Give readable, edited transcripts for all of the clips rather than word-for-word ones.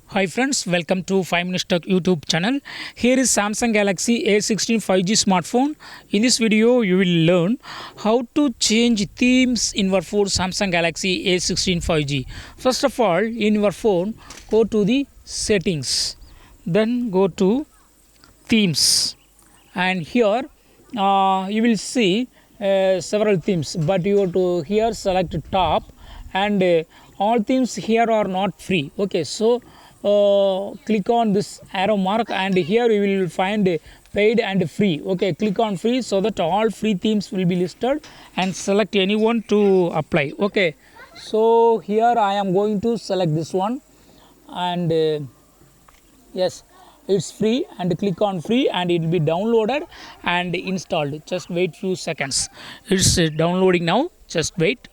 Hi friends, welcome to 5 Minutes Tech YouTube channel. Here is Samsung Galaxy A16 5G smartphone. In this video, you will learn how to change themes in your phone Samsung Galaxy A16 5G. First of all, in your phone, go to the settings. Then go to themes. And here, you will see several themes. But you have to here select top and all themes here are not free. Okay, so click on this arrow mark and here we will find paid and free. Okay, click on free so that all free themes will be listed and select anyone to apply. Okay, so here I am going to select this one and yes, it's free, and click on free and it will be downloaded and installed. Just wait few seconds. It's downloading now. Just wait.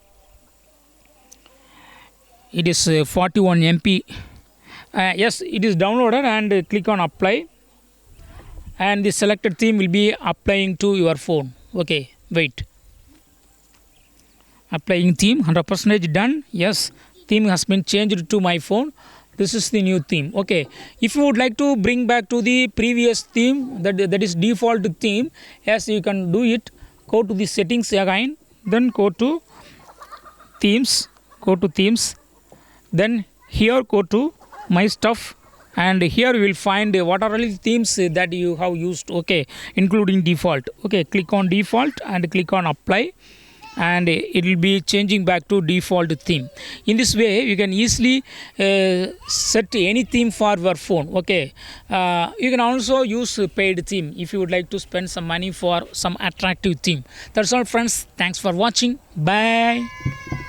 It is 41 MB. Yes, it is downloaded and click on apply and the selected theme will be applying to your phone. Okay, wait. Applying theme 100% done. Yes, theme has been changed to my phone. This is the new theme. Okay, if you would like to bring back to the previous theme, that is default theme, yes, you can do it. Go to the settings again, then go to themes, then here go to my stuff, and here you will find what are all the themes that you have used, okay, including default. Okay, click on default and click on apply and it will be changing back to default theme. In this way you can easily set any theme for your phone. Okay, you can also use paid theme if you would like to spend some money for some attractive theme. That's all friends, thanks for watching, bye.